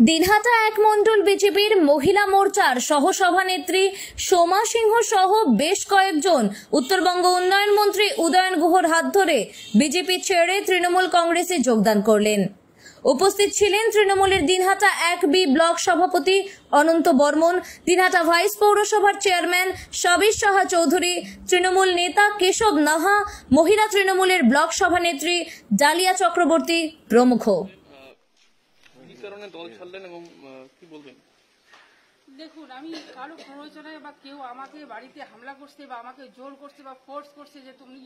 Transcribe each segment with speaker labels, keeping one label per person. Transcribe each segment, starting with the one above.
Speaker 1: দিনহাটা এক মণ্ডল বিজেপির মহিলা মোর্চার সহসভানেত্রী সোমা সিংহ সহ বেশ কয়েকজন উত্তরবঙ্গ উন্নয়ন মন্ত্রী উদয়ন গুহর হাত ধরে বিজেপি ছেড়ে তৃণমূল কংগ্রেসে যোগদান করলেন। উপস্থিত ছিলেন তৃণমূলের দিনহাটা 1B ব্লক সভাপতি অনন্ত বর্মন, দিনহাটা ভাইস পৌরসভার চেয়ারম্যান সবির সাহা চৌধুরী, তৃণমূল নেতা কেশব নাহা, মহিলা তৃণমূলের ব্লক সভানেত্রী ডালিয়া চক্রবর্তী প্রমুখ।
Speaker 2: দল ছাড়লেন এবং কি বলবেন?
Speaker 3: দেখুন, আমি কারো প্ররোচনায় বা কেউ আমাকে বাড়িতে হামলা করছে বা আমাকে জোর করছে বা ফোর্স করছে যে তুমি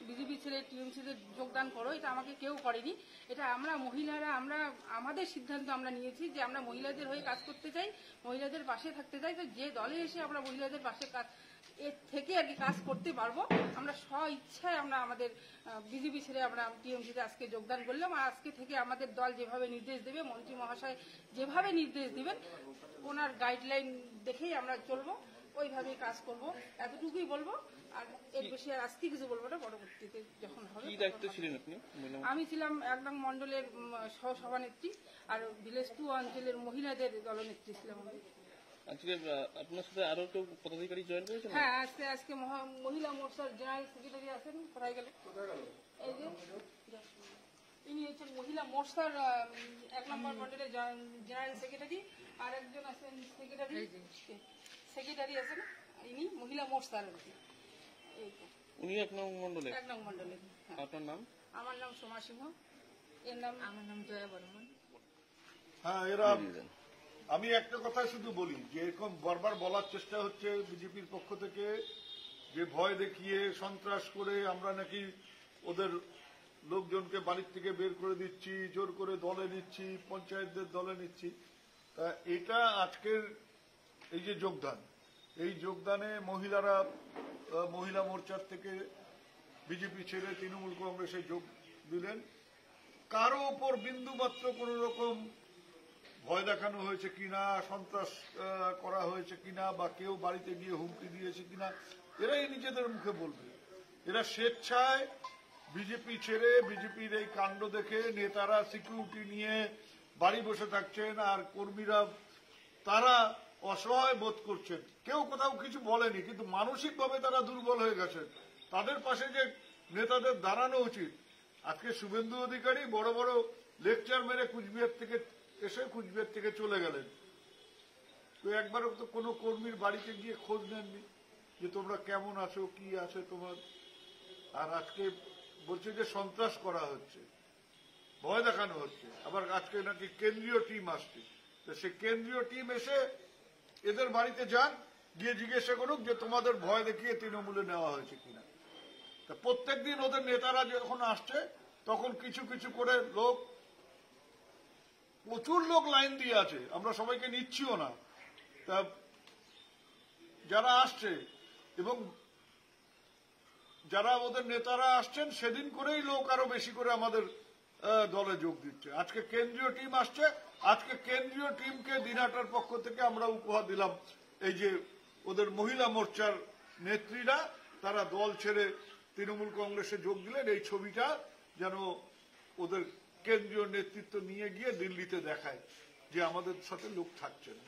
Speaker 3: বিজেপি ছেড়ে টিএমসিতে যোগদান করো, এটা আমাকে কেউ করেনি। এটা আমরা মহিলারা আমাদের সিদ্ধান্ত আমরা নিয়েছি যে আমরা মহিলাদের হয়ে কাজ করতে চাই, মহিলাদের পাশে থাকতে চাই। তো যে দলে এসে আমরা মহিলাদের পাশে এর থেকে আর কি কাজ করতে পারবো, আমরা স্ব ইচ্ছায় আমরা আমাদের বিজেপি ছেড়ে আমরা টিএমসিতে আজকে যোগদান করলাম। আর আজকে থেকে আমাদের দল যেভাবে নির্দেশ দেবে, মন্ত্রী মহাশয় যেভাবে নির্দেশ দিবেন, ওনার গাইডলাইন দেখেই আমরা চলবো, ওইভাবেই কাজ করব, এতটুকুই বলবো। আর এর বেশি আর আজকে কিছু বলবো না, পরবর্তীতে যখন হবে।
Speaker 2: কি দায়িত্ব ছিলেন আপনি?
Speaker 3: আমি ছিলাম 1 নং মন্ডলের সহসভানেত্রী আর ভিলেজ 2 অঞ্চলের মহিলাদের দলনেত্রী ছিলাম।
Speaker 2: আজকে আপনার সাথে আরো কেউ পদাধিকারী জয়েন করেছেন?
Speaker 3: হ্যাঁ, আজকে মহিলা মোর্চার জেনারেল সেক্রেটারি আছেন। কোথায় গেল? এই যে ইনি হচ্ছেন মহিলা মোর্চার 1 নম্বর মন্ডলের জেনারেল সেক্রেটারি, আর একজন আছেন সেক্রেটারি আছেন, ইনি মহিলা মোর্চার।
Speaker 2: উনি 1 নং মন্ডলে?
Speaker 3: 1 নং মন্ডলে।
Speaker 2: আপনার নাম?
Speaker 3: আমার নাম সোমা সিংহ, আমার নাম জয়া বর্মন।
Speaker 4: হ্যাঁ, এরা আমি একটা কথা শুধু বলি যে এরকম বারবার বলার চেষ্টা হচ্ছে বিজেপির পক্ষ থেকে যে ভয় দেখিয়ে সন্ত্রাস করে আমরা নাকি ওদের লোকজনকে বাড়ির থেকে বের করে দিচ্ছি, জোর করে দলে নিচ্ছি, পঞ্চায়েতদের দলে নিচ্ছি। তা এটা আজকের এই যে যোগদান, এই যোগদানে মহিলারা মহিলা মোর্চার থেকে বিজেপি ছেড়ে তৃণমূল কংগ্রেসে যোগ দিলেন। কারো ওপর বিন্দুমাত্র কোন রকম ভয় দেখানো হয়েছে কিনা, সন্ত্রাস করা হয়েছে কিনা, বা কেউ বাড়িতে গিয়ে হুমকি দিয়েছে কিনা, এরাই নিজেদের মুখে বলবে। এরা স্বেচ্ছায় বিজেপি ছেড়ে বিজেপির এই কাণ্ড দেখে নেতারা সিকিউরিটি নিয়ে বাড়ি বসে থাকছেন, আর কর্মীরা তারা অসহায় বোধ করছেন। কেউ কোথাও কিছু বলেনি, কিন্তু মানসিকভাবে তারা দুর্বল হয়ে গেছেন। তাদের পাশে যে নেতাদের দাঁড়ানো উচিত। আজকে শুভেন্দু অধিকারী বড় বড় লেকচার মেরে কুচবিহার থেকে চলে গেলেন। তো একবারও তো কোনো কর্মীর বাড়িতে গিয়ে খোঁজ নেননি যে তোমরা কেমন আছো, কি আছে তোমার। আর আজকে বলছে যে সন্ত্রাস করা হচ্ছে, ভয় দেখানো হচ্ছে। আবার আজকে নাকি কেন্দ্রীয় টিম আসছে, তো সে কেন্দ্রীয় টিম এসে এদের বাড়িতে যান, গিয়ে জিজ্ঞাসা করুক যে তোমাদের ভয় দেখিয়ে তৃণমূলে নেওয়া হয়েছে কিনা। তা প্রত্যেকদিন ওদের নেতারা যখন আসছে তখন কিছু কিছু করে লোক, প্রচুর লোক লাইন দিয়ে আছে, আমরা সবাইকে নিচ্ছিও না। তা যারা আসছে এবং যারা ওদের নেতারা আসছেন সেদিন করেই লোক আরো বেশি করে আমাদের দলে যোগ দিচ্ছে। আজকে কেন্দ্রীয় টিম আসছে, আজকে কেন্দ্রীয় টিমকে দিনহাটার পক্ষ থেকে আমরা উপহার দিলাম। এই যে ওদের মহিলা মোর্চার নেত্রীরা তারা দল ছেড়ে তৃণমূল কংগ্রেসে যোগ দিলেন, এই ছবিটা যেন ওদের কেন্দ্রীয় নেতৃত্ব নিয়ে গিয়ে দিল্লিতে দেখায় যে আমাদের সাথে লোক থাকছে না।